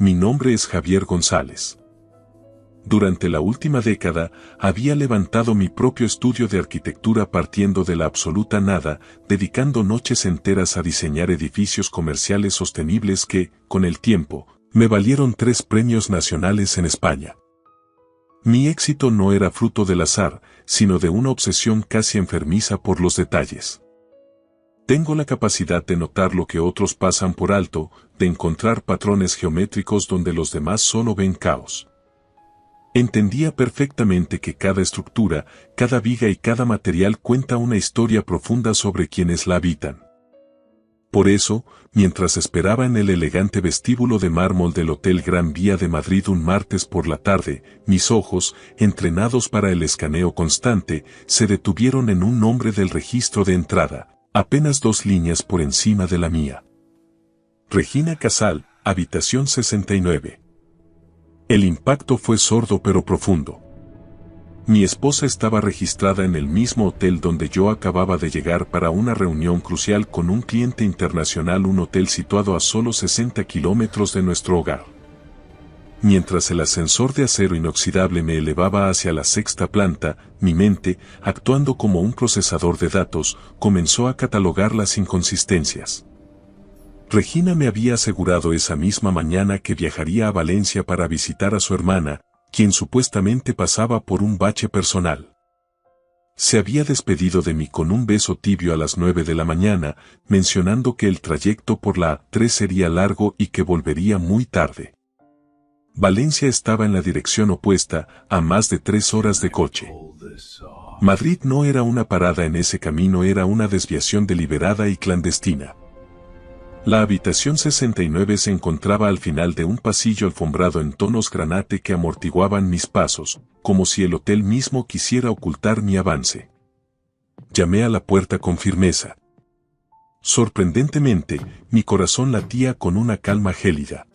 Mi nombre es Javier González. Durante la última década, había levantado mi propio estudio de arquitectura partiendo de la absoluta nada, dedicando noches enteras a diseñar edificios comerciales sostenibles que, con el tiempo, me valieron 3 premios nacionales en España. Mi éxito no era fruto del azar, sino de una obsesión casi enfermiza por los detalles. Tengo la capacidad de notar lo que otros pasan por alto, de encontrar patrones geométricos donde los demás solo ven caos. Entendía perfectamente que cada estructura, cada viga y cada material cuenta una historia profunda sobre quienes la habitan. Por eso, mientras esperaba en el elegante vestíbulo de mármol del Hotel Gran Vía de Madrid un martes por la tarde, mis ojos, entrenados para el escaneo constante, se detuvieron en un nombre del registro de entrada, apenas 2 líneas por encima de la mía. Regina Casal, habitación 69. El impacto fue sordo pero profundo. Mi esposa estaba registrada en el mismo hotel donde yo acababa de llegar para una reunión crucial con un cliente internacional, un hotel situado a solo 60 kilómetros de nuestro hogar. Mientras el ascensor de acero inoxidable me elevaba hacia la 6ª planta, mi mente, actuando como un procesador de datos, comenzó a catalogar las inconsistencias. Regina me había asegurado esa misma mañana que viajaría a Valencia para visitar a su hermana, quien supuestamente pasaba por un bache personal. Se había despedido de mí con un beso tibio a las 9 de la mañana, mencionando que el trayecto por la A3 sería largo y que volvería muy tarde. Valencia estaba en la dirección opuesta, a más de 3 horas de coche. Madrid no era una parada en ese camino, era una desviación deliberada y clandestina. La habitación 69 se encontraba al final de un pasillo alfombrado en tonos granate que amortiguaban mis pasos, como si el hotel mismo quisiera ocultar mi avance. Llamé a la puerta con firmeza. Sorprendentemente, mi corazón latía con una calma gélida.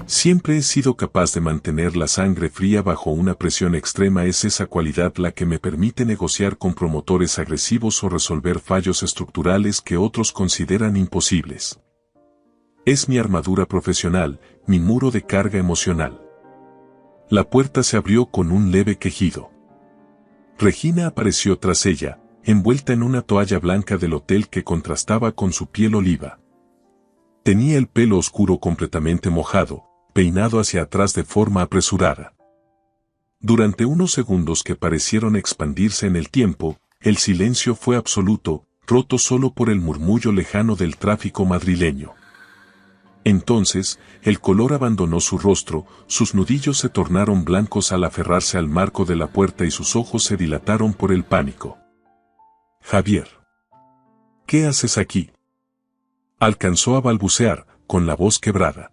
Siempre he sido capaz de mantener la sangre fría bajo una presión extrema. Es esa cualidad la que me permite negociar con promotores agresivos o resolver fallos estructurales que otros consideran imposibles. Es mi armadura profesional, mi muro de carga emocional. La puerta se abrió con un leve quejido. Regina apareció tras ella, envuelta en una toalla blanca del hotel que contrastaba con su piel oliva. Tenía el pelo oscuro completamente mojado, peinado hacia atrás de forma apresurada. Durante unos segundos que parecieron expandirse en el tiempo, el silencio fue absoluto, roto solo por el murmullo lejano del tráfico madrileño. Entonces, el color abandonó su rostro, sus nudillos se tornaron blancos al aferrarse al marco de la puerta y sus ojos se dilataron por el pánico. Javier, ¿qué haces aquí?, alcanzó a balbucear, con la voz quebrada.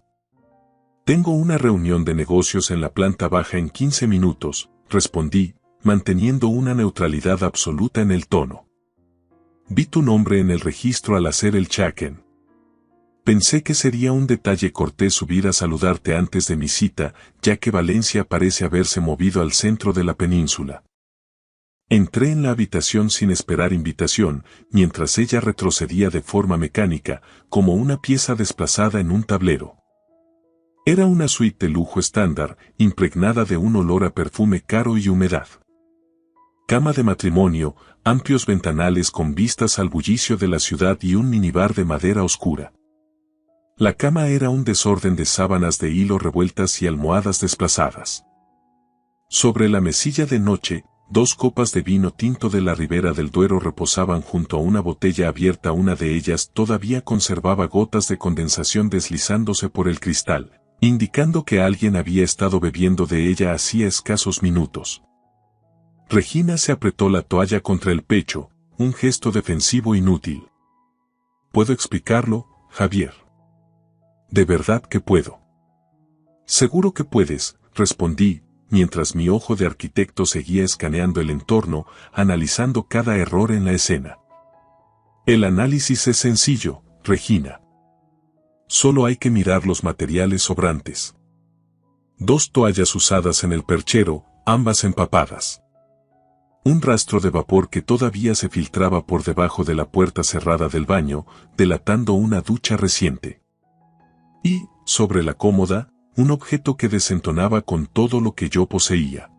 Tengo una reunión de negocios en la planta baja en 15 minutos, respondí, manteniendo una neutralidad absoluta en el tono. Vi tu nombre en el registro al hacer el check-in. Pensé que sería un detalle cortés subir a saludarte antes de mi cita, ya que Valencia parece haberse movido al centro de la península. Entré en la habitación sin esperar invitación, mientras ella retrocedía de forma mecánica, como una pieza desplazada en un tablero. Era una suite de lujo estándar, impregnada de un olor a perfume caro y humedad. Cama de matrimonio, amplios ventanales con vistas al bullicio de la ciudad y un minibar de madera oscura. La cama era un desorden de sábanas de hilo revueltas y almohadas desplazadas. Sobre la mesilla de noche, 2 copas de vino tinto de la Ribera del Duero reposaban junto a una botella abierta. Una de ellas todavía conservaba gotas de condensación deslizándose por el cristal, indicando que alguien había estado bebiendo de ella hacía escasos minutos. Regina se apretó la toalla contra el pecho, un gesto defensivo inútil. ¿Puedo explicarlo, Javier? De verdad que puedo. Seguro que puedes, respondí, mientras mi ojo de arquitecto seguía escaneando el entorno, analizando cada error en la escena. El análisis es sencillo, Regina. Solo hay que mirar los materiales sobrantes. 2 toallas usadas en el perchero, ambas empapadas. Un rastro de vapor que todavía se filtraba por debajo de la puerta cerrada del baño, delatando una ducha reciente. Y, sobre la cómoda, un objeto que desentonaba con todo lo que yo poseía.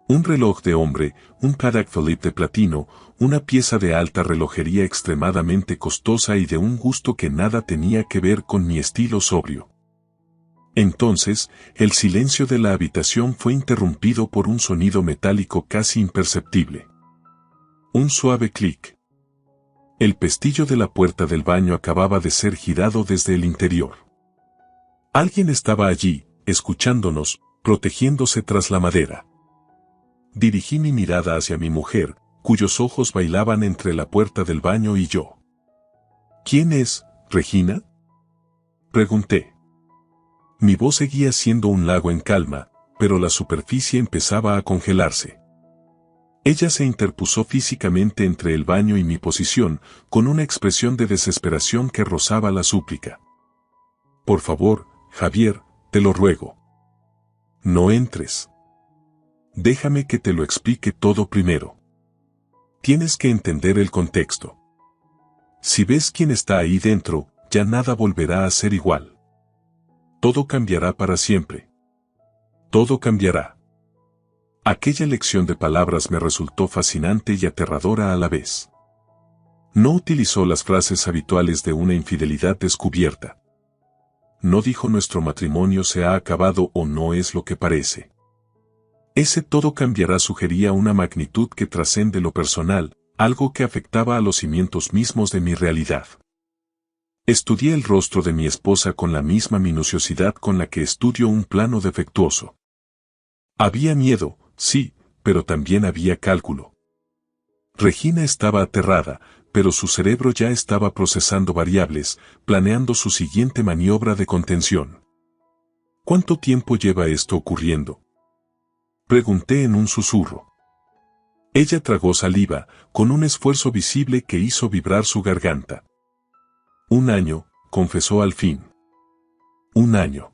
Un reloj de hombre, un Patek Philippe de platino, una pieza de alta relojería extremadamente costosa y de un gusto que nada tenía que ver con mi estilo sobrio. Entonces, el silencio de la habitación fue interrumpido por un sonido metálico casi imperceptible. Un suave clic. El pestillo de la puerta del baño acababa de ser girado desde el interior. Alguien estaba allí, escuchándonos, protegiéndose tras la madera. Dirigí mi mirada hacia mi mujer, cuyos ojos bailaban entre la puerta del baño y yo. ¿Quién es, Regina?, pregunté. Mi voz seguía siendo un lago en calma, pero la superficie empezaba a congelarse. Ella se interpuso físicamente entre el baño y mi posición, con una expresión de desesperación que rozaba la súplica. Por favor, Javier, te lo ruego. No entres. Déjame que te lo explique todo primero. Tienes que entender el contexto. Si ves quién está ahí dentro, ya nada volverá a ser igual. Todo cambiará para siempre. Todo cambiará. Aquella lección de palabras me resultó fascinante y aterradora a la vez. No utilizó las frases habituales de una infidelidad descubierta. No dijo nuestro matrimonio se ha acabado o no es lo que parece. Ese todo cambiará sugería una magnitud que trascende lo personal, algo que afectaba a los cimientos mismos de mi realidad. Estudié el rostro de mi esposa con la misma minuciosidad con la que estudio un plano defectuoso. Había miedo, sí, pero también había cálculo. Regina estaba aterrada, pero su cerebro ya estaba procesando variables, planeando su siguiente maniobra de contención. ¿Cuánto tiempo lleva esto ocurriendo?, pregunté en un susurro. Ella tragó saliva, con un esfuerzo visible que hizo vibrar su garganta. 1 año, confesó al fin. 1 año.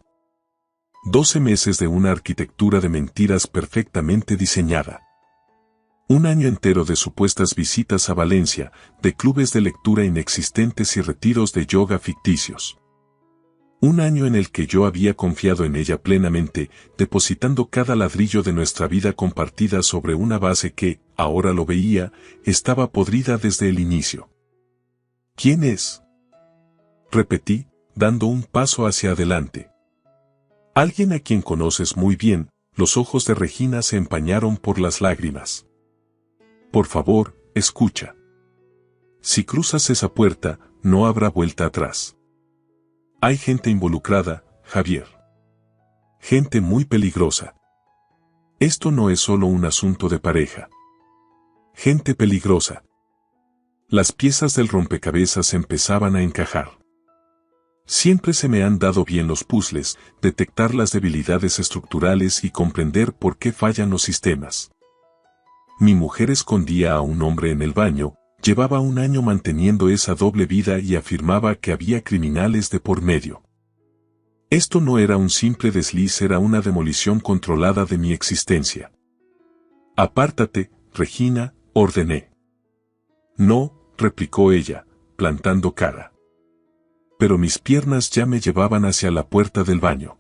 12 meses de una arquitectura de mentiras perfectamente diseñada. 1 año entero de supuestas visitas a Valencia, de clubes de lectura inexistentes y retiros de yoga ficticios. 1 año en el que yo había confiado en ella plenamente, depositando cada ladrillo de nuestra vida compartida sobre una base que, ahora lo veía, estaba podrida desde el inicio. ¿Quién es?, repetí, dando un paso hacia adelante. Alguien a quien conoces muy bien. Los ojos de Regina se empañaron por las lágrimas. Por favor, escucha. Si cruzas esa puerta, no habrá vuelta atrás. Hay gente involucrada, Javier. Gente muy peligrosa. Esto no es solo un asunto de pareja. Gente peligrosa. Las piezas del rompecabezas empezaban a encajar. Siempre se me han dado bien los puzzles, detectar las debilidades estructurales y comprender por qué fallan los sistemas. Mi mujer escondía a un hombre en el baño, llevaba 1 año manteniendo esa doble vida y afirmaba que había criminales de por medio. Esto no era un simple desliz, era una demolición controlada de mi existencia. Apártate, Regina, ordené. No, replicó ella, plantando cara. Pero mis piernas ya me llevaban hacia la puerta del baño.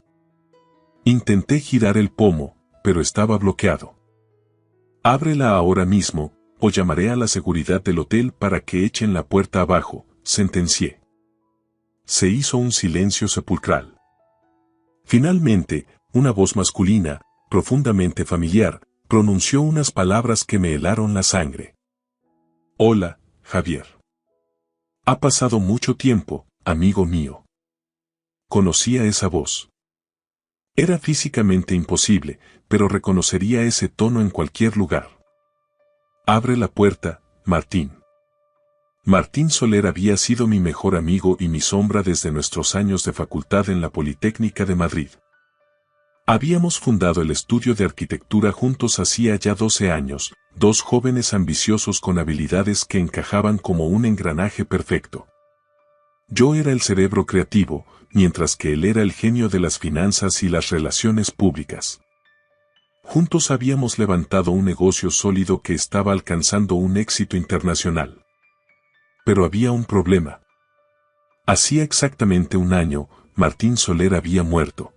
Intenté girar el pomo, pero estaba bloqueado. Ábrela ahora mismo, o llamaré a la seguridad del hotel para que echen la puerta abajo, sentencié. Se hizo un silencio sepulcral. Finalmente, una voz masculina, profundamente familiar, pronunció unas palabras que me helaron la sangre. Hola, Javier. Ha pasado mucho tiempo, amigo mío. Conocía esa voz. Era físicamente imposible, pero reconocería ese tono en cualquier lugar. Abre la puerta, Martín. Martín Soler había sido mi mejor amigo y mi sombra desde nuestros años de facultad en la Politécnica de Madrid. Habíamos fundado el estudio de arquitectura juntos hacía ya 12 años, 2 jóvenes ambiciosos con habilidades que encajaban como un engranaje perfecto. Yo era el cerebro creativo, mientras que él era el genio de las finanzas y las relaciones públicas. Juntos habíamos levantado un negocio sólido que estaba alcanzando un éxito internacional. Pero había un problema. Hacía exactamente 1 año, Martín Soler había muerto.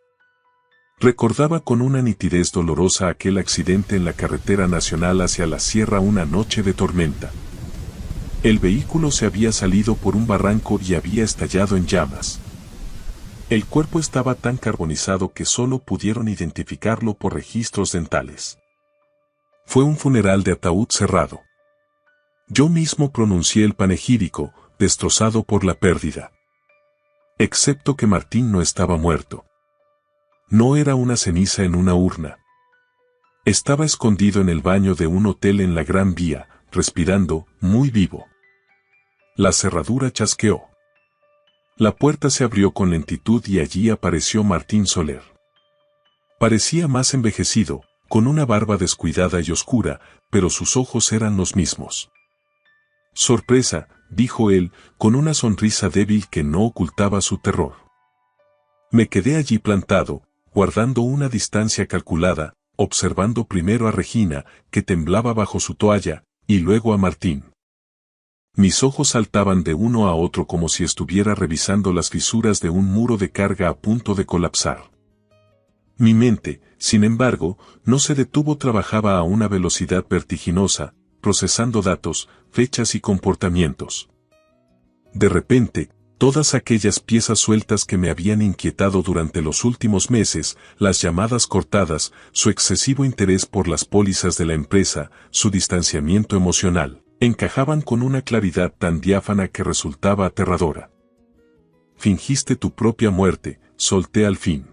Recordaba con una nitidez dolorosa aquel accidente en la carretera nacional hacia la sierra una noche de tormenta. El vehículo se había salido por un barranco y había estallado en llamas. El cuerpo estaba tan carbonizado que solo pudieron identificarlo por registros dentales. Fue un funeral de ataúd cerrado. Yo mismo pronuncié el panegírico, destrozado por la pérdida. Excepto que Martín no estaba muerto. No era una ceniza en una urna. Estaba escondido en el baño de un hotel en la Gran Vía, respirando, muy vivo. La cerradura chasqueó. La puerta se abrió con lentitud y allí apareció Martín Soler. Parecía más envejecido, con una barba descuidada y oscura, pero sus ojos eran los mismos. Sorpresa, dijo él, con una sonrisa débil que no ocultaba su terror. Me quedé allí plantado, guardando una distancia calculada, observando primero a Regina, que temblaba bajo su toalla, y luego a Martín. Mis ojos saltaban de uno a otro como si estuviera revisando las fisuras de un muro de carga a punto de colapsar. Mi mente, sin embargo, no se detuvo, trabajaba a una velocidad vertiginosa, procesando datos, fechas y comportamientos. De repente, todas aquellas piezas sueltas que me habían inquietado durante los últimos meses, las llamadas cortadas, su excesivo interés por las pólizas de la empresa, su distanciamiento emocional, encajaban con una claridad tan diáfana que resultaba aterradora. Fingiste tu propia muerte, solté al fin.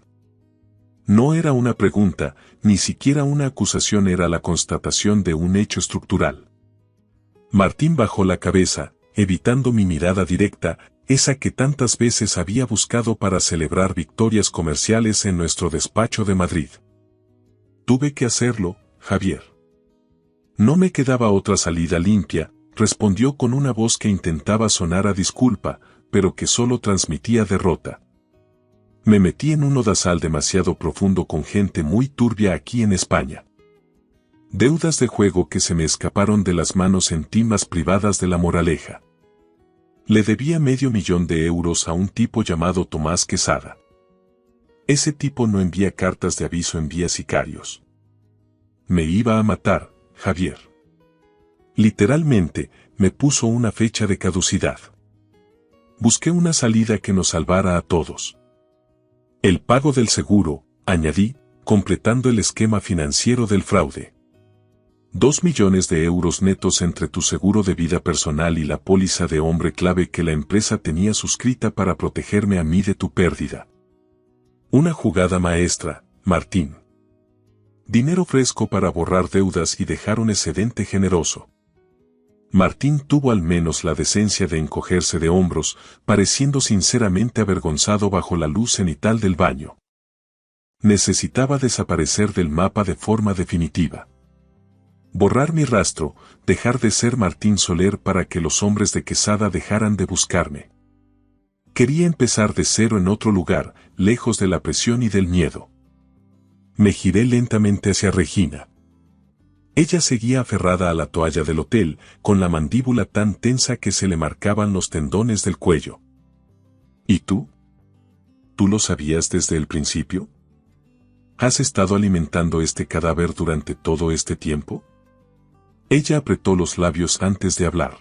No era una pregunta, ni siquiera una acusación, era la constatación de un hecho estructural. Martín bajó la cabeza, evitando mi mirada directa, esa que tantas veces había buscado para celebrar victorias comerciales en nuestro despacho de Madrid. Tuve que hacerlo, Javier. No me quedaba otra salida limpia, respondió con una voz que intentaba sonar a disculpa, pero que solo transmitía derrota. Me metí en un lodazal demasiado profundo con gente muy turbia aquí en España. Deudas de juego que se me escaparon de las manos en timas privadas de La Moraleja. Le debía $500,000 a un tipo llamado Tomás Quesada. Ese tipo no envía cartas de aviso, envía sicarios. Me iba a matar, Javier. Literalmente, me puso una fecha de caducidad. Busqué una salida que nos salvara a todos. El pago del seguro, añadí, completando el esquema financiero del fraude. 2 millones de euros netos entre tu seguro de vida personal y la póliza de hombre clave que la empresa tenía suscrita para protegerme a mí de tu pérdida. Una jugada maestra, Martín. Dinero fresco para borrar deudas y dejar un excedente generoso. Martín tuvo al menos la decencia de encogerse de hombros, pareciendo sinceramente avergonzado bajo la luz cenital del baño. Necesitaba desaparecer del mapa de forma definitiva. Borrar mi rastro, dejar de ser Martín Soler para que los hombres de Quesada dejaran de buscarme. Quería empezar de cero en otro lugar, lejos de la presión y del miedo. Me giré lentamente hacia Regina. Ella seguía aferrada a la toalla del hotel, con la mandíbula tan tensa que se le marcaban los tendones del cuello. ¿Y tú? ¿Tú lo sabías desde el principio? ¿Has estado alimentando este cadáver durante todo este tiempo? Ella apretó los labios antes de hablar.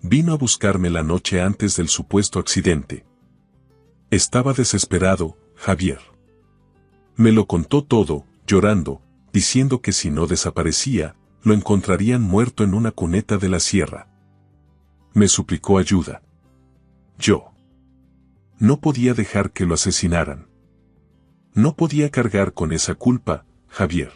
Vino a buscarme la noche antes del supuesto accidente. Estaba desesperado, Javier. Me lo contó todo, llorando, diciendo que si no desaparecía, lo encontrarían muerto en una cuneta de la sierra. Me suplicó ayuda. Yo no podía dejar que lo asesinaran. No podía cargar con esa culpa, Javier.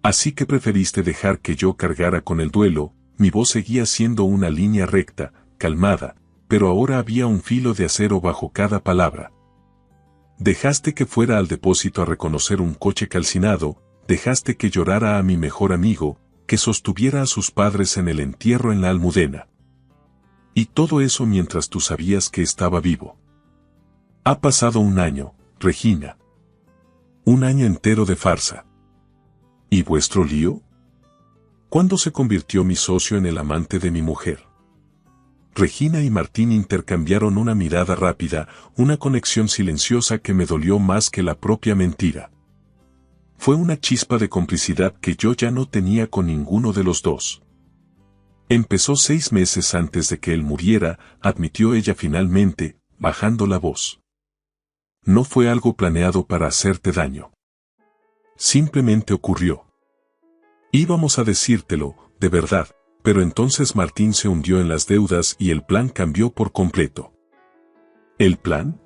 Así que preferiste dejar que yo cargara con el duelo. Mi voz seguía siendo una línea recta, calmada, pero ahora había un filo de acero bajo cada palabra. Dejaste que fuera al depósito a reconocer un coche calcinado, dejaste que llorara a mi mejor amigo, que sostuviera a sus padres en el entierro en la Almudena. Y todo eso mientras tú sabías que estaba vivo. Ha pasado un año, Regina. Un año entero de farsa. ¿Y vuestro lío? ¿Cuándo se convirtió mi socio en el amante de mi mujer? Regina y Martín intercambiaron una mirada rápida, una conexión silenciosa que me dolió más que la propia mentira. Fue una chispa de complicidad que yo ya no tenía con ninguno de los dos. Empezó 6 meses antes de que él muriera, admitió ella finalmente, bajando la voz. No fue algo planeado para hacerte daño. Simplemente ocurrió. Íbamos a decírtelo, de verdad, pero entonces Martín se hundió en las deudas y el plan cambió por completo. ¿El plan?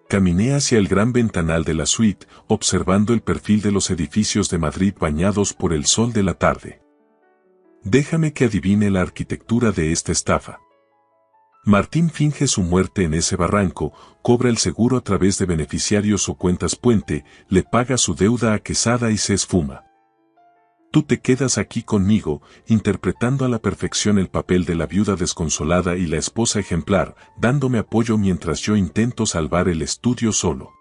Caminé hacia el gran ventanal de la suite, observando el perfil de los edificios de Madrid bañados por el sol de la tarde. Déjame que adivine la arquitectura de esta estafa. Martín finge su muerte en ese barranco, cobra el seguro a través de beneficiarios o cuentas puente, le paga su deuda a Quesada y se esfuma. Tú te quedas aquí conmigo, interpretando a la perfección el papel de la viuda desconsolada y la esposa ejemplar, dándome apoyo mientras yo intento salvar el estudio solo.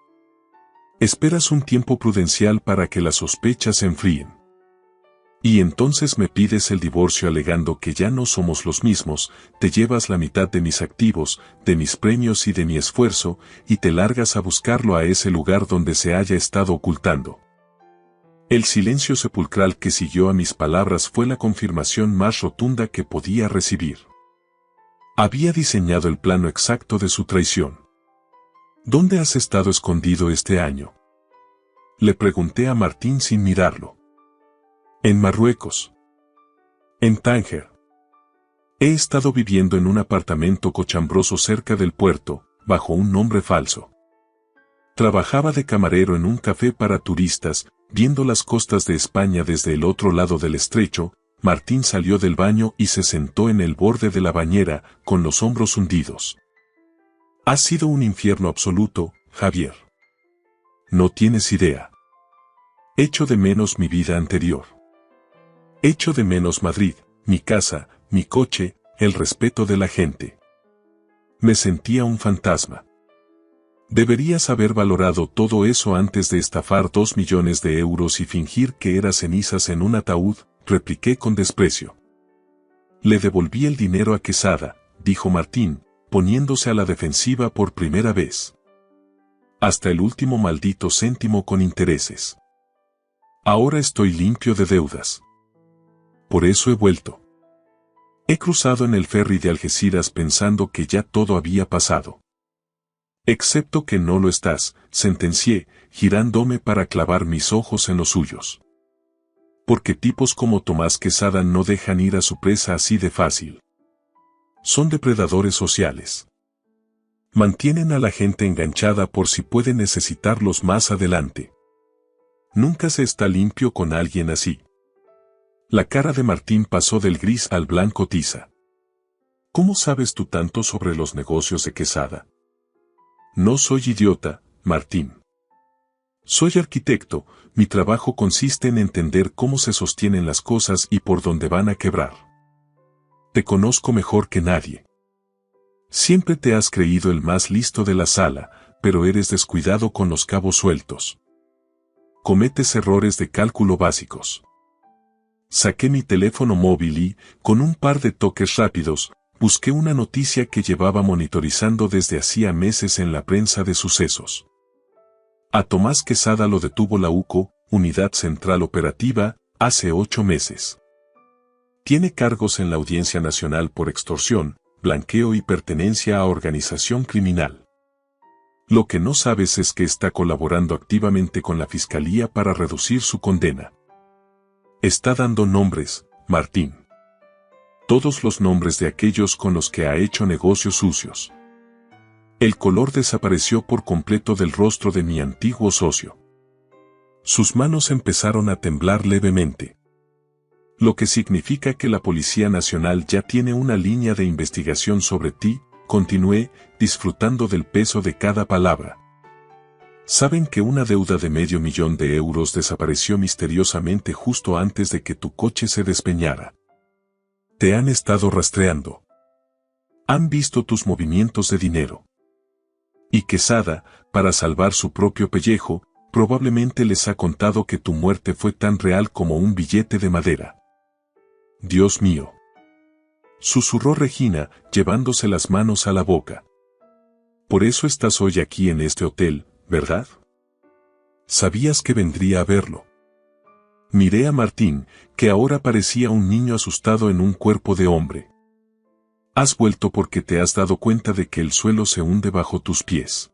Esperas un tiempo prudencial para que las sospechas se enfríen. Y entonces me pides el divorcio alegando que ya no somos los mismos, te llevas la mitad de mis activos, de mis premios y de mi esfuerzo, y te largas a buscarlo a ese lugar donde se haya estado ocultando. El silencio sepulcral que siguió a mis palabras fue la confirmación más rotunda que podía recibir. Había diseñado el plano exacto de su traición. ¿Dónde has estado escondido este año? Le pregunté a Martín sin mirarlo. En Marruecos. En Tánger. He estado viviendo en un apartamento cochambroso cerca del puerto, bajo un nombre falso. Trabajaba de camarero en un café para turistas, viendo las costas de España desde el otro lado del estrecho. Martín salió del baño y se sentó en el borde de la bañera, con los hombros hundidos. Ha sido un infierno absoluto, Javier. No tienes idea. Echo de menos mi vida anterior. Echo de menos Madrid, mi casa, mi coche, el respeto de la gente. Me sentía un fantasma. Deberías haber valorado todo eso antes de estafar 2 millones de euros y fingir que eras cenizas en un ataúd, repliqué con desprecio. Le devolví el dinero a Quesada, dijo Martín, poniéndose a la defensiva por primera vez. Hasta el último maldito céntimo con intereses. Ahora estoy limpio de deudas. Por eso he vuelto. He cruzado en el ferry de Algeciras pensando que ya todo había pasado. Excepto que no lo estás, sentencié, girándome para clavar mis ojos en los suyos. Porque tipos como Tomás Quesada no dejan ir a su presa así de fácil. Son depredadores sociales. Mantienen a la gente enganchada por si pueden necesitarlos más adelante. Nunca se está limpio con alguien así. La cara de Martín pasó del gris al blanco tiza. ¿Cómo sabes tú tanto sobre los negocios de Quesada? No soy idiota, Martín. Soy arquitecto, mi trabajo consiste en entender cómo se sostienen las cosas y por dónde van a quebrar. Te conozco mejor que nadie. Siempre te has creído el más listo de la sala, pero eres descuidado con los cabos sueltos. Cometes errores de cálculo básicos. Saqué mi teléfono móvil y, con un par de toques rápidos, busqué una noticia que llevaba monitorizando desde hacía meses en la prensa de sucesos. A Tomás Quesada lo detuvo la UCO, Unidad Central Operativa, hace 8 meses. Tiene cargos en la Audiencia Nacional por extorsión, blanqueo y pertenencia a organización criminal. Lo que no sabes es que está colaborando activamente con la Fiscalía para reducir su condena. Está dando nombres, Martín. Todos los nombres de aquellos con los que ha hecho negocios sucios. El color desapareció por completo del rostro de mi antiguo socio. Sus manos empezaron a temblar levemente. Lo que significa que la Policía Nacional ya tiene una línea de investigación sobre ti, continué, disfrutando del peso de cada palabra. Saben que una deuda de $500,000 de euros desapareció misteriosamente justo antes de que tu coche se despeñara. Te han estado rastreando. Han visto tus movimientos de dinero. Y Quesada, para salvar su propio pellejo, probablemente les ha contado que tu muerte fue tan real como un billete de madera. Dios mío. susurró Regina, llevándose las manos a la boca. Por eso estás hoy aquí en este hotel, ¿verdad? Sabías que vendría a verlo. Miré a Martín, que ahora parecía un niño asustado en un cuerpo de hombre. Has vuelto porque te has dado cuenta de que el suelo se hunde bajo tus pies.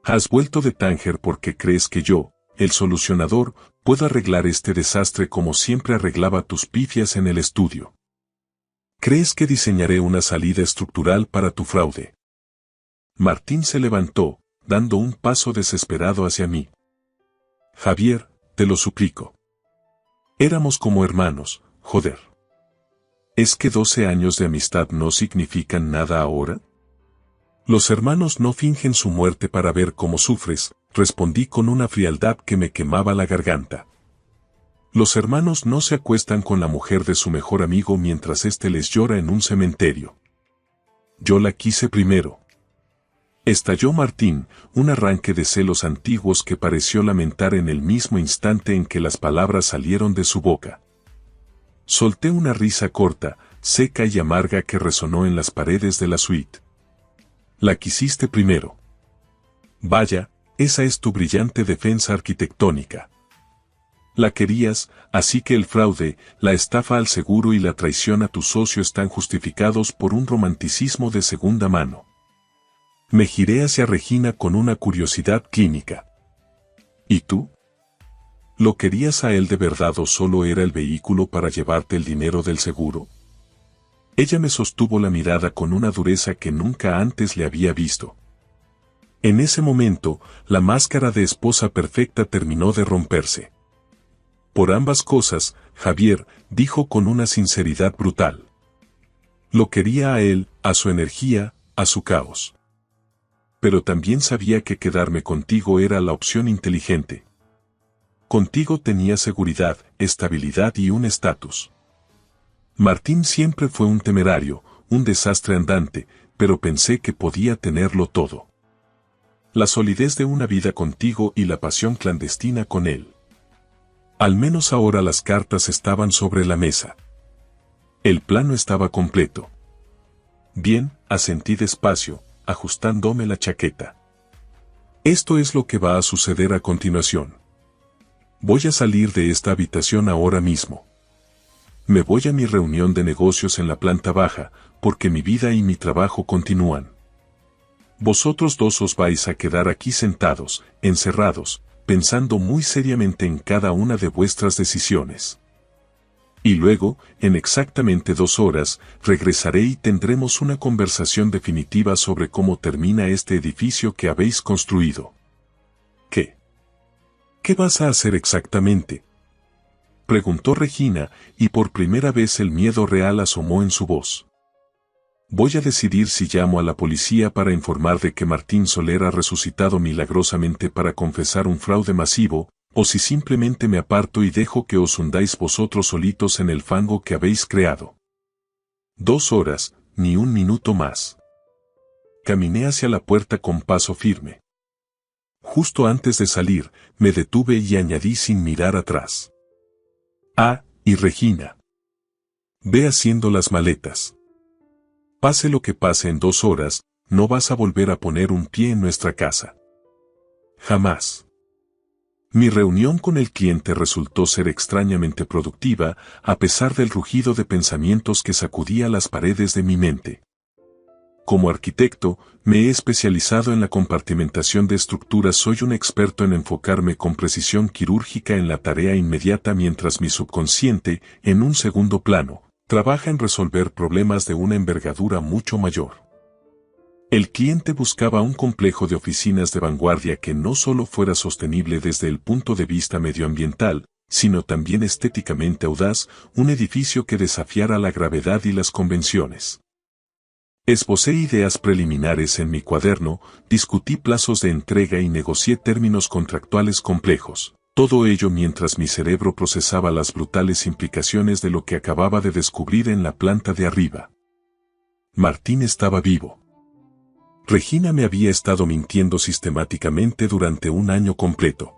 Has vuelto de Tánger porque crees que yo, el solucionador, puedo arreglar este desastre como siempre arreglaba tus pifias en el estudio. ¿Crees que diseñaré una salida estructural para tu fraude? Martín se levantó, dando un paso desesperado hacia mí. Javier, te lo suplico. Éramos como hermanos, joder. ¿Es que 12 años de amistad no significan nada ahora? Los hermanos no fingen su muerte para ver cómo sufres, respondí con una frialdad que me quemaba la garganta. Los hermanos no se acuestan con la mujer de su mejor amigo mientras éste les llora en un cementerio. Yo la quise primero. Estalló Martín, un arranque de celos antiguos que pareció lamentar en el mismo instante en que las palabras salieron de su boca. Solté una risa corta, seca y amarga que resonó en las paredes de la suite. La quisiste primero. Vaya, esa es tu brillante defensa arquitectónica. La querías, así que el fraude, la estafa al seguro y la traición a tu socio están justificados por un romanticismo de segunda mano. Me giré hacia Regina con una curiosidad clínica. ¿Y tú? ¿Lo querías a él de verdad o solo era el vehículo para llevarte el dinero del seguro? Ella me sostuvo la mirada con una dureza que nunca antes le había visto. En ese momento, la máscara de esposa perfecta terminó de romperse. Por ambas cosas, Javier, dijo con una sinceridad brutal. Lo quería a él, a su energía, a su caos. Pero también sabía que quedarme contigo era la opción inteligente. Contigo tenía seguridad, estabilidad y un estatus. Martín siempre fue un temerario, un desastre andante, pero pensé que podía tenerlo todo. La solidez de una vida contigo y la pasión clandestina con él. Al menos ahora las cartas estaban sobre la mesa. El plano estaba completo. Bien, asentí despacio, ajustándome la chaqueta. Esto es lo que va a suceder a continuación. Voy a salir de esta habitación ahora mismo. Me voy a mi reunión de negocios en la planta baja, porque mi vida y mi trabajo continúan. Vosotros dos os vais a quedar aquí sentados, encerrados, pensando muy seriamente en cada una de vuestras decisiones. Y luego, en exactamente 2 horas, regresaré y tendremos una conversación definitiva sobre cómo termina este edificio que habéis construido. ¿Qué? ¿Qué vas a hacer exactamente? Preguntó Regina, y por primera vez el miedo real asomó en su voz. Voy a decidir si llamo a la policía para informar de que Martín Soler ha resucitado milagrosamente para confesar un fraude masivo, o si simplemente me aparto y dejo que os hundáis vosotros solitos en el fango que habéis creado. 2 horas, ni un minuto más. Caminé hacia la puerta con paso firme. Justo antes de salir, me detuve y añadí sin mirar atrás. Ah, y Regina. Ve haciendo las maletas. Pase lo que pase en 2 horas, no vas a volver a poner un pie en nuestra casa. Jamás. Mi reunión con el cliente resultó ser extrañamente productiva, a pesar del rugido de pensamientos que sacudía las paredes de mi mente. Como arquitecto, me he especializado en la compartimentación de estructuras. Soy un experto en enfocarme con precisión quirúrgica en la tarea inmediata mientras mi subconsciente, en un segundo plano, trabaja en resolver problemas de una envergadura mucho mayor. El cliente buscaba un complejo de oficinas de vanguardia que no solo fuera sostenible desde el punto de vista medioambiental, sino también estéticamente audaz, un edificio que desafiara la gravedad y las convenciones. Esbocé ideas preliminares en mi cuaderno, discutí plazos de entrega y negocié términos contractuales complejos. Todo ello mientras mi cerebro procesaba las brutales implicaciones de lo que acababa de descubrir en la planta de arriba. Martín estaba vivo. Regina me había estado mintiendo sistemáticamente durante un año completo.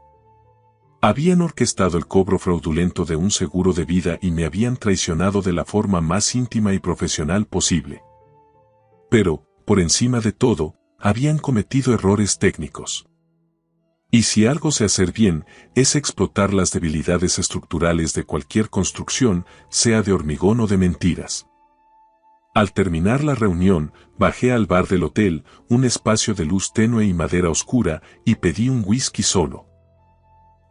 Habían orquestado el cobro fraudulento de un seguro de vida y me habían traicionado de la forma más íntima y profesional posible. Pero, por encima de todo, habían cometido errores técnicos. Y si algo sé hacer bien, es explotar las debilidades estructurales de cualquier construcción, sea de hormigón o de mentiras. Al terminar la reunión, bajé al bar del hotel, un espacio de luz tenue y madera oscura, y pedí un whisky solo.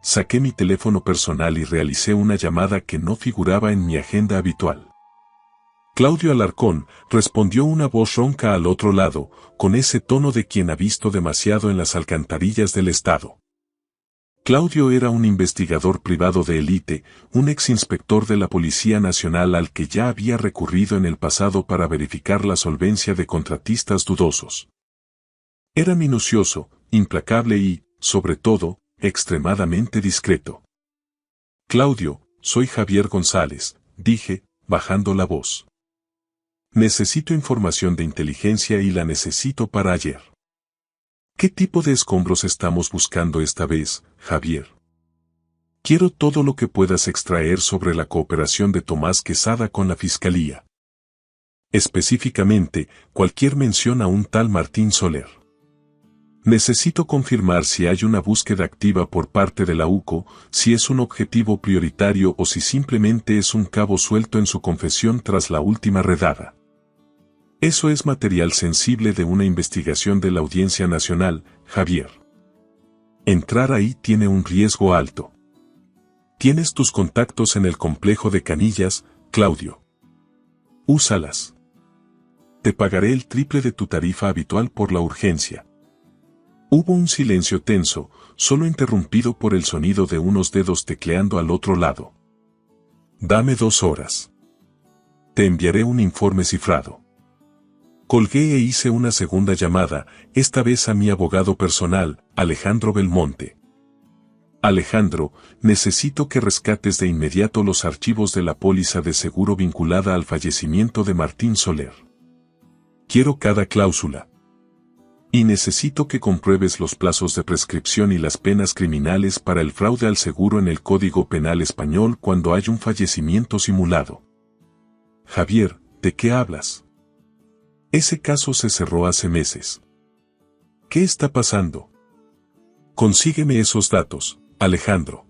Saqué mi teléfono personal y realicé una llamada que no figuraba en mi agenda habitual. Claudio Alarcón, respondió una voz ronca al otro lado, con ese tono de quien ha visto demasiado en las alcantarillas del estado. Claudio era un investigador privado de élite, un exinspector de la Policía Nacional al que ya había recurrido en el pasado para verificar la solvencia de contratistas dudosos. Era minucioso, implacable y, sobre todo, extremadamente discreto. Claudio, soy Javier González, dije, bajando la voz. Necesito información de inteligencia y la necesito para ayer. ¿Qué tipo de escombros estamos buscando esta vez, Javier? Quiero todo lo que puedas extraer sobre la cooperación de Tomás Quesada con la Fiscalía. Específicamente, cualquier mención a un tal Martín Soler. Necesito confirmar si hay una búsqueda activa por parte de la UCO, si es un objetivo prioritario o si simplemente es un cabo suelto en su confesión tras la última redada. Eso es material sensible de una investigación de la Audiencia Nacional, Javier. Entrar ahí tiene un riesgo alto. Tienes tus contactos en el complejo de Canillas, Claudio. Úsalas. Te pagaré el triple de tu tarifa habitual por la urgencia. Hubo un silencio tenso, solo interrumpido por el sonido de unos dedos tecleando al otro lado. Dame 2 horas. Te enviaré un informe cifrado. Colgué e hice una segunda llamada, esta vez a mi abogado personal, Alejandro Belmonte. Alejandro, necesito que rescates de inmediato los archivos de la póliza de seguro vinculada al fallecimiento de Martín Soler. Quiero cada cláusula. Y necesito que compruebes los plazos de prescripción y las penas criminales para el fraude al seguro en el Código Penal español cuando hay un fallecimiento simulado. Javier, ¿de qué hablas? Ese caso se cerró hace meses. ¿Qué está pasando? Consígueme esos datos, Alejandro.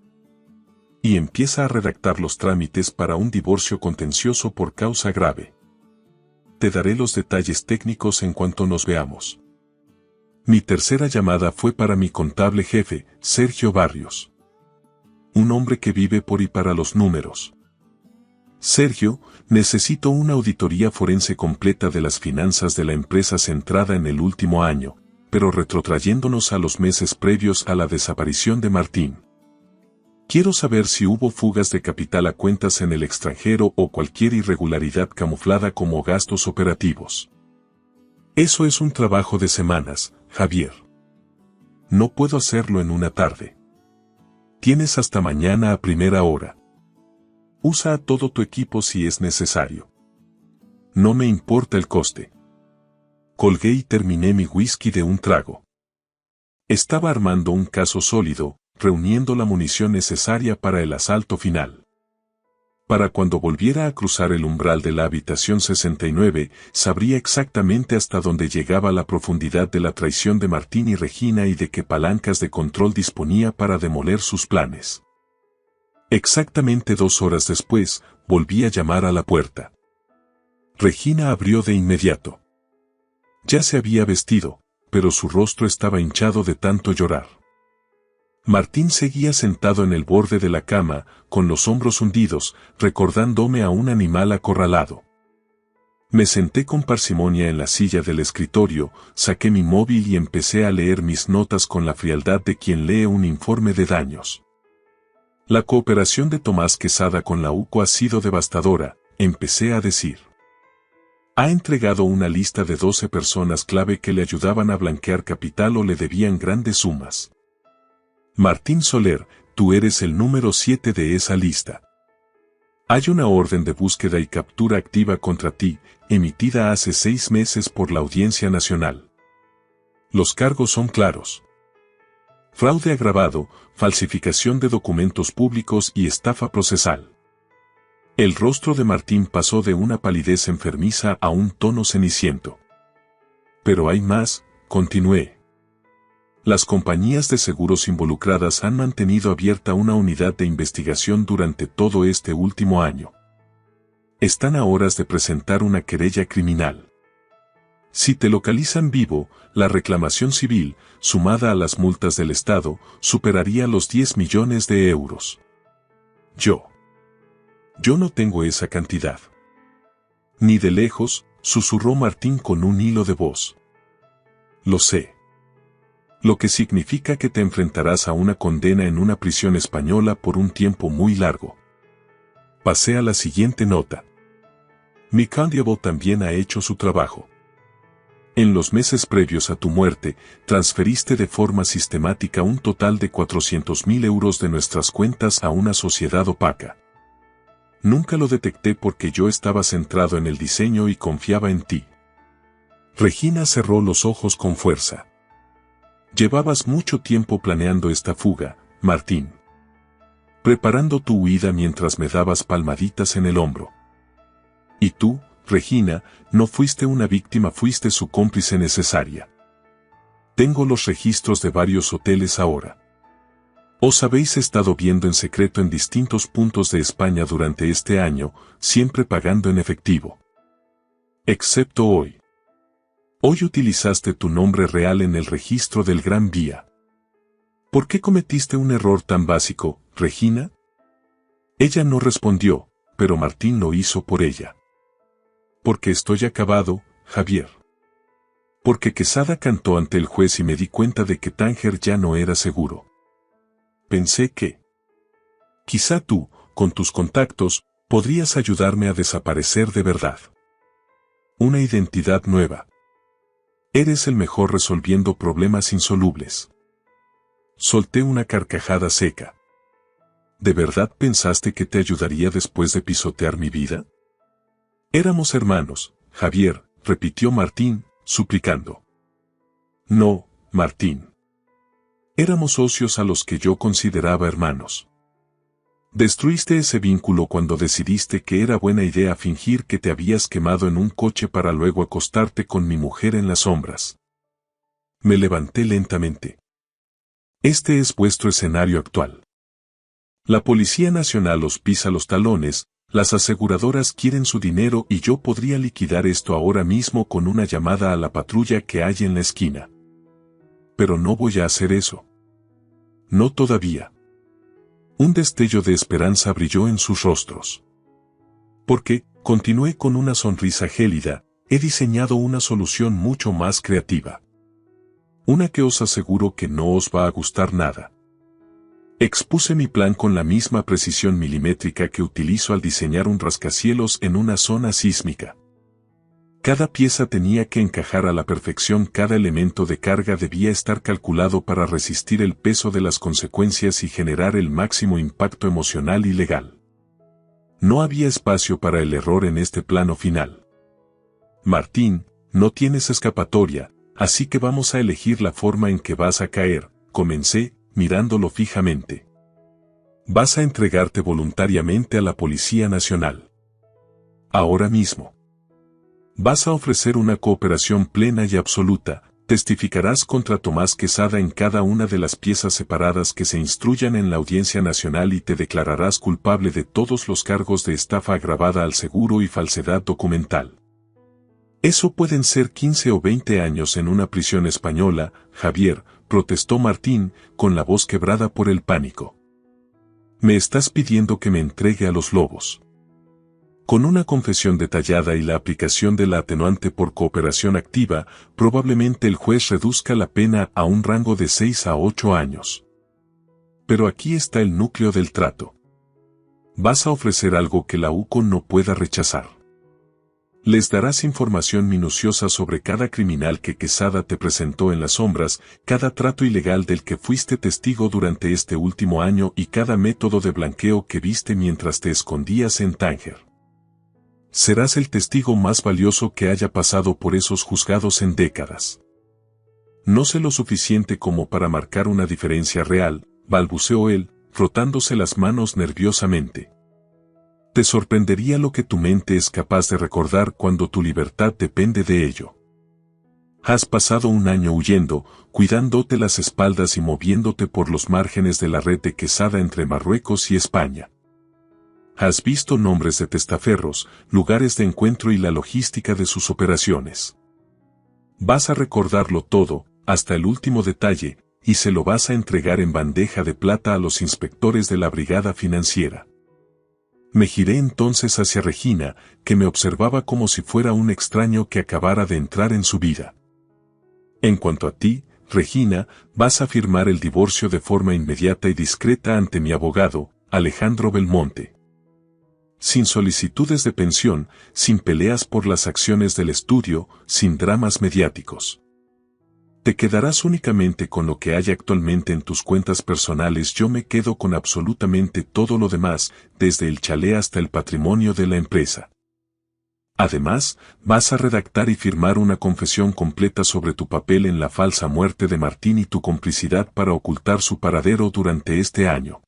Y empieza a redactar los trámites para un divorcio contencioso por causa grave. Te daré los detalles técnicos en cuanto nos veamos. Mi tercera llamada fue para mi contable jefe, Sergio Barrios. Un hombre que vive por y para los números. Sergio, necesito una auditoría forense completa de las finanzas de la empresa centrada en el último año, pero retrotrayéndonos a los meses previos a la desaparición de Martín. Quiero saber si hubo fugas de capital a cuentas en el extranjero o cualquier irregularidad camuflada como gastos operativos. Eso es un trabajo de semanas, Javier. No puedo hacerlo en una tarde. Tienes hasta mañana a primera hora. Usa a todo tu equipo si es necesario. No me importa el coste. Colgué y terminé mi whisky de un trago. Estaba armando un caso sólido, reuniendo la munición necesaria para el asalto final. Para cuando volviera a cruzar el umbral de la habitación 69, sabría exactamente hasta dónde llegaba la profundidad de la traición de Martín y Regina y de qué palancas de control disponía para demoler sus planes. Exactamente 2 horas después, volví a llamar a la puerta. Regina abrió de inmediato. Ya se había vestido, pero su rostro estaba hinchado de tanto llorar. Martín seguía sentado en el borde de la cama, con los hombros hundidos, recordándome a un animal acorralado. Me senté con parsimonia en la silla del escritorio, saqué mi móvil y empecé a leer mis notas con la frialdad de quien lee un informe de daños. La cooperación de Tomás Quesada con la UCO ha sido devastadora, empecé a decir. Ha entregado una lista de 12 personas clave que le ayudaban a blanquear capital o le debían grandes sumas. Martín Soler, tú eres el número 7 de esa lista. Hay una orden de búsqueda y captura activa contra ti, emitida hace 6 meses por la Audiencia Nacional. Los cargos son claros. fraude agravado, falsificación de documentos públicos y estafa procesal. El rostro de Martín pasó de una palidez enfermiza a un tono ceniciento. Pero hay más, continué. Las compañías de seguros involucradas han mantenido abierta una unidad de investigación durante todo este último año. Están a horas de presentar una querella criminal. Si te localizan vivo, la reclamación civil, sumada a las multas del Estado, superaría los 10 millones de euros. Yo no tengo esa cantidad. Ni de lejos, susurró Martín con un hilo de voz. Lo sé. Lo que significa que te enfrentarás a una condena en una prisión española por un tiempo muy largo. Pasé a la siguiente nota. Mi Candiable también ha hecho su trabajo. En los meses previos a tu muerte, transferiste de forma sistemática un total de 400.000 euros de nuestras cuentas a una sociedad opaca. Nunca lo detecté porque yo estaba centrado en el diseño y confiaba en ti. Regina cerró los ojos con fuerza. Llevabas mucho tiempo planeando esta fuga, Martín. Preparando tu huida mientras me dabas palmaditas en el hombro. Y tú, Regina, no fuiste una víctima, fuiste su cómplice necesaria. Tengo los registros de varios hoteles ahora. Os habéis estado viendo en secreto en distintos puntos de España durante este año, siempre pagando en efectivo. Excepto hoy. Hoy utilizaste tu nombre real en el registro del Gran Vía. ¿Por qué cometiste un error tan básico, Regina? Ella no respondió, pero Martín lo hizo por ella. Porque estoy acabado, Javier. Porque Quesada cantó ante el juez y me di cuenta de que Tánger ya no era seguro. Pensé que quizá tú, con tus contactos, podrías ayudarme a desaparecer de verdad. Una identidad nueva. Eres el mejor resolviendo problemas insolubles. Solté una carcajada seca. ¿De verdad pensaste que te ayudaría después de pisotear mi vida? Éramos hermanos, Javier, repitió Martín, suplicando. No, Martín. Éramos socios a los que yo consideraba hermanos. Destruiste ese vínculo cuando decidiste que era buena idea fingir que te habías quemado en un coche para luego acostarte con mi mujer en las sombras. Me levanté lentamente. Este es vuestro escenario actual. La Policía Nacional os pisa los talones, las aseguradoras quieren su dinero y yo podría liquidar esto ahora mismo con una llamada a la patrulla que hay en la esquina. Pero no voy a hacer eso. No todavía. Un destello de esperanza brilló en sus rostros. Porque, continué con una sonrisa gélida, he diseñado una solución mucho más creativa. Una que os aseguro que no os va a gustar nada. Expuse mi plan con la misma precisión milimétrica que utilizo al diseñar un rascacielos en una zona sísmica. Cada pieza tenía que encajar a la perfección, cada elemento de carga debía estar calculado para resistir el peso de las consecuencias y generar el máximo impacto emocional y legal. No había espacio para el error en este plano final. Martín, no tienes escapatoria, así que vamos a elegir la forma en que vas a caer, comencé, mirándolo fijamente. Vas a entregarte voluntariamente a la Policía Nacional. Ahora mismo. Vas a ofrecer una cooperación plena y absoluta, testificarás contra Tomás Quesada en cada una de las piezas separadas que se instruyan en la Audiencia Nacional y te declararás culpable de todos los cargos de estafa agravada al seguro y falsedad documental. Eso pueden ser 15 o 20 años en una prisión española, Javier, protestó Martín, con la voz quebrada por el pánico. Me estás pidiendo que me entregue a los lobos. Con una confesión detallada y la aplicación de la atenuante por cooperación activa, probablemente el juez reduzca la pena a un rango de 6 a 8 años. Pero aquí está el núcleo del trato. Vas a ofrecer algo que la UCO no pueda rechazar. Les darás información minuciosa sobre cada criminal que Quesada te presentó en las sombras, cada trato ilegal del que fuiste testigo durante este último año y cada método de blanqueo que viste mientras te escondías en Tánger. Serás el testigo más valioso que haya pasado por esos juzgados en décadas. No sé lo suficiente como para marcar una diferencia real, balbuceó él, frotándose las manos nerviosamente. Te sorprendería lo que tu mente es capaz de recordar cuando tu libertad depende de ello. Has pasado un año huyendo, cuidándote las espaldas y moviéndote por los márgenes de la red de Quesada entre Marruecos y España. Has visto nombres de testaferros, lugares de encuentro y la logística de sus operaciones. Vas a recordarlo todo, hasta el último detalle, y se lo vas a entregar en bandeja de plata a los inspectores de la brigada financiera. Me giré entonces hacia Regina, que me observaba como si fuera un extraño que acabara de entrar en su vida. En cuanto a ti, Regina, vas a firmar el divorcio de forma inmediata y discreta ante mi abogado, Alejandro Belmonte. Sin solicitudes de pensión, sin peleas por las acciones del estudio, sin dramas mediáticos. Te quedarás únicamente con lo que hay actualmente en tus cuentas personales. Yo me quedo con absolutamente todo lo demás, desde el chalet hasta el patrimonio de la empresa. Además, vas a redactar y firmar una confesión completa sobre tu papel en la falsa muerte de Martín y tu complicidad para ocultar su paradero durante este año.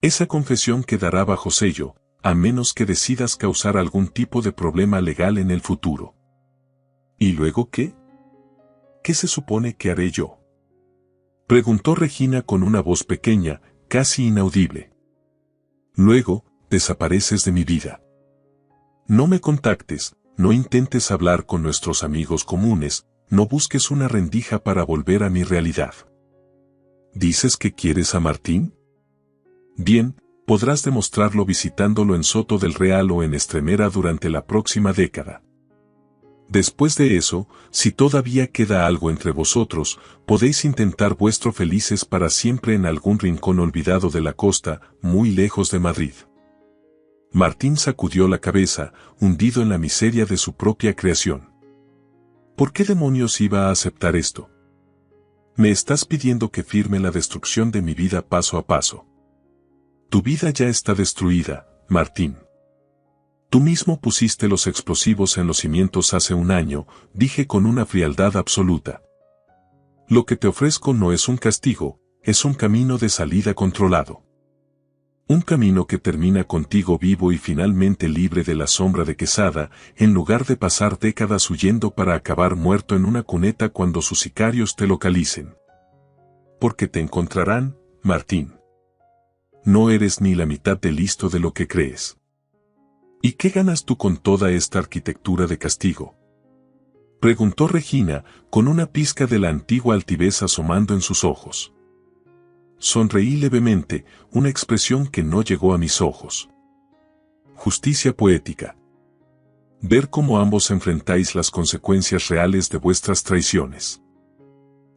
Esa confesión quedará bajo sello, a menos que decidas causar algún tipo de problema legal en el futuro. ¿Y luego qué? ¿Qué se supone que haré yo?, preguntó Regina con una voz pequeña, casi inaudible. Luego, desapareces de mi vida. No me contactes, no intentes hablar con nuestros amigos comunes, no busques una rendija para volver a mi realidad. ¿Dices que quieres a Martín? Bien, podrás demostrarlo visitándolo en Soto del Real o en Estremera durante la próxima década. Después de eso, si todavía queda algo entre vosotros, podéis intentar vuestro felices para siempre en algún rincón olvidado de la costa, muy lejos de Madrid. Martín sacudió la cabeza, hundido en la miseria de su propia creación. ¿Por qué demonios iba a aceptar esto? Me estás pidiendo que firme la destrucción de mi vida paso a paso. Tu vida ya está destruida, Martín. Tú mismo pusiste los explosivos en los cimientos hace un año, dije con una frialdad absoluta. Lo que te ofrezco no es un castigo, es un camino de salida controlado. Un camino que termina contigo vivo y finalmente libre de la sombra de Quesada, en lugar de pasar décadas huyendo para acabar muerto en una cuneta cuando sus sicarios te localicen. Porque te encontrarán, Martín. No eres ni la mitad de listo de lo que crees. ¿Y qué ganas tú con toda esta arquitectura de castigo?, preguntó Regina, con una pizca de la antigua altivez asomando en sus ojos. Sonreí levemente, una expresión que no llegó a mis ojos. Justicia poética. Ver cómo ambos enfrentáis las consecuencias reales de vuestras traiciones.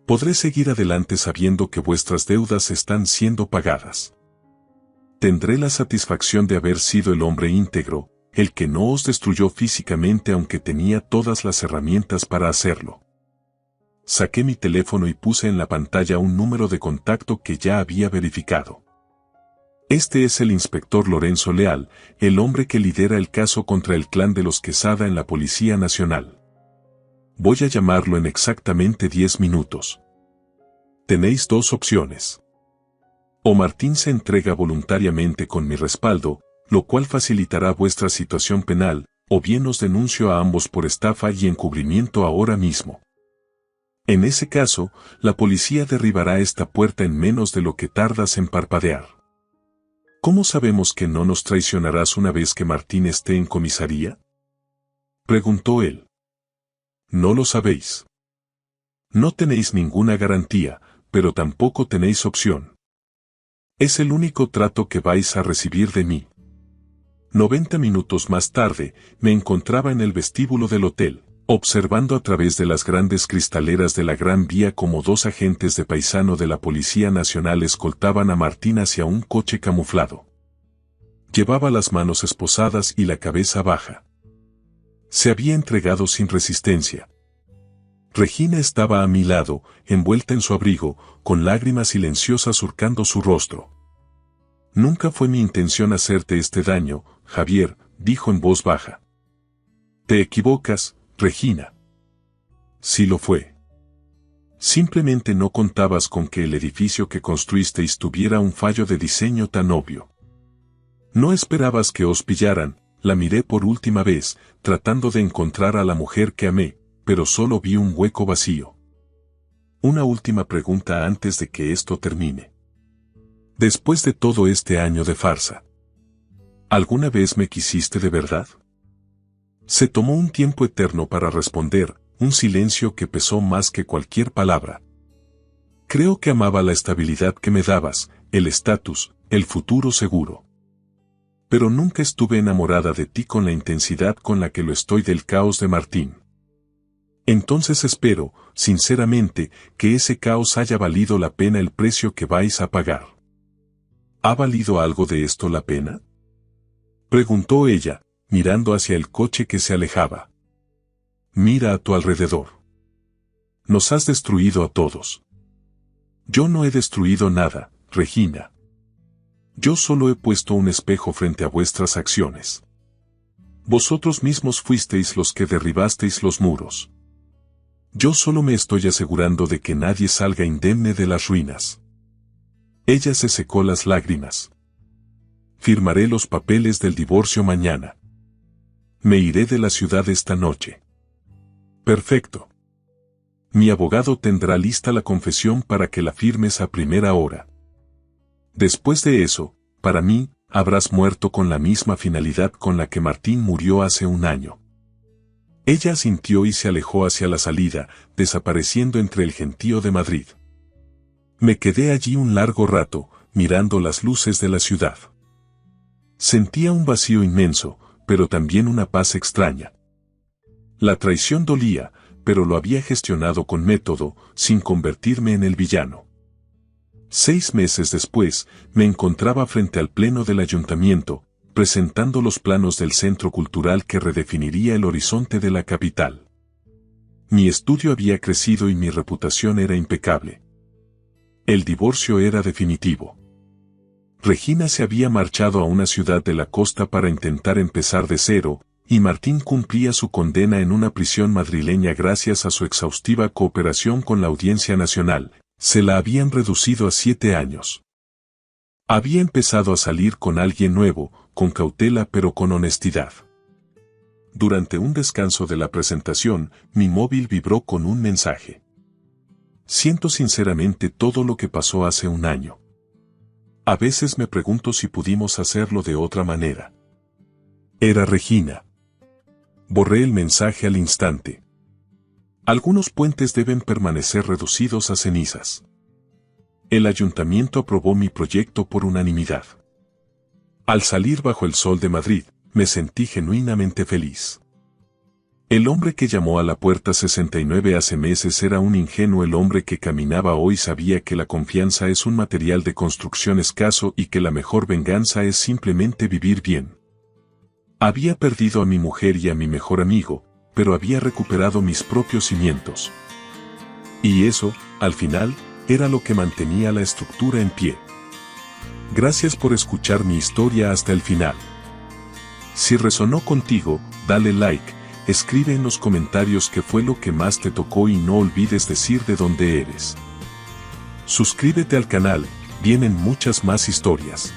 Podré seguir adelante sabiendo que vuestras deudas están siendo pagadas. Tendré la satisfacción de haber sido el hombre íntegro, el que no os destruyó físicamente aunque tenía todas las herramientas para hacerlo. Saqué mi teléfono y puse en la pantalla un número de contacto que ya había verificado. Este es el inspector Lorenzo Leal, el hombre que lidera el caso contra el clan de los Quesada en la Policía Nacional. Voy a llamarlo en exactamente 10 minutos. Tenéis dos opciones. O Martín se entrega voluntariamente con mi respaldo, lo cual facilitará vuestra situación penal, o bien os denuncio a ambos por estafa y encubrimiento ahora mismo. En ese caso, la policía derribará esta puerta en menos de lo que tardas en parpadear. ¿Cómo sabemos que no nos traicionarás una vez que Martín esté en comisaría?, preguntó él. No lo sabéis. No tenéis ninguna garantía, pero tampoco tenéis opción. Es el único trato que vais a recibir de mí. 90 minutos más tarde, me encontraba en el vestíbulo del hotel, observando a través de las grandes cristaleras de la Gran Vía como dos agentes de paisano de la Policía Nacional escoltaban a Martín hacia un coche camuflado. Llevaba las manos esposadas y la cabeza baja. Se había entregado sin resistencia. Regina estaba a mi lado, envuelta en su abrigo, con lágrimas silenciosas surcando su rostro. Nunca fue mi intención hacerte este daño, Javier, dijo en voz baja. Te equivocas, Regina. Sí lo fue. Simplemente no contabas con que el edificio que construisteis tuviera un fallo de diseño tan obvio. No esperabas que os pillaran. La miré por última vez, tratando de encontrar a la mujer que amé, pero solo vi un hueco vacío. Una última pregunta antes de que esto termine. Después de todo este año de farsa, ¿alguna vez me quisiste de verdad? Se tomó un tiempo eterno para responder, un silencio que pesó más que cualquier palabra. Creo que amaba la estabilidad que me dabas, el estatus, el futuro seguro. Pero nunca estuve enamorada de ti con la intensidad con la que lo estoy del caos de Martín. Entonces espero, sinceramente, que ese caos haya valido la pena el precio que vais a pagar. ¿Ha valido algo de esto la pena? Preguntó ella, mirando hacia el coche que se alejaba. Mira a tu alrededor. Nos has destruido a todos. Yo no he destruido nada, Regina. Yo solo he puesto un espejo frente a vuestras acciones. Vosotros mismos fuisteis los que derribasteis los muros. Yo solo me estoy asegurando de que nadie salga indemne de las ruinas. Ella se secó las lágrimas. Firmaré los papeles del divorcio mañana. Me iré de la ciudad esta noche. Perfecto. Mi abogado tendrá lista la confesión para que la firmes a primera hora. Después de eso, para mí, habrás muerto con la misma finalidad con la que Martín murió hace un año. Ella asintió y se alejó hacia la salida, desapareciendo entre el gentío de Madrid. Me quedé allí un largo rato, mirando las luces de la ciudad. Sentía un vacío inmenso, pero también una paz extraña. La traición dolía, pero lo había gestionado con método, sin convertirme en el villano. 6 meses después, me encontraba frente al pleno del ayuntamiento, presentando los planos del centro cultural que redefiniría el horizonte de la capital. Mi estudio había crecido y mi reputación era impecable. El divorcio era definitivo. Regina se había marchado a una ciudad de la costa para intentar empezar de cero, y Martín cumplía su condena en una prisión madrileña gracias a su exhaustiva cooperación con la Audiencia Nacional. Se la habían reducido a 7 años. Había empezado a salir con alguien nuevo, con cautela pero con honestidad. Durante un descanso de la presentación, mi móvil vibró con un mensaje. Siento sinceramente todo lo que pasó hace un año. A veces me pregunto si pudimos hacerlo de otra manera. Era Regina. Borré el mensaje al instante. Algunos puentes deben permanecer reducidos a cenizas. El ayuntamiento aprobó mi proyecto por unanimidad. Al salir bajo el sol de Madrid, me sentí genuinamente feliz. El hombre que llamó a la puerta 69 hace meses era un ingenuo. El hombre que caminaba hoy sabía que la confianza es un material de construcción escaso y que la mejor venganza es simplemente vivir bien. Había perdido a mi mujer y a mi mejor amigo, pero había recuperado mis propios cimientos. Y eso, al final, era lo que mantenía la estructura en pie. Gracias por escuchar mi historia hasta el final. Si resonó contigo, dale like, escribe en los comentarios qué fue lo que más te tocó y no olvides decir de dónde eres. Suscríbete al canal, vienen muchas más historias.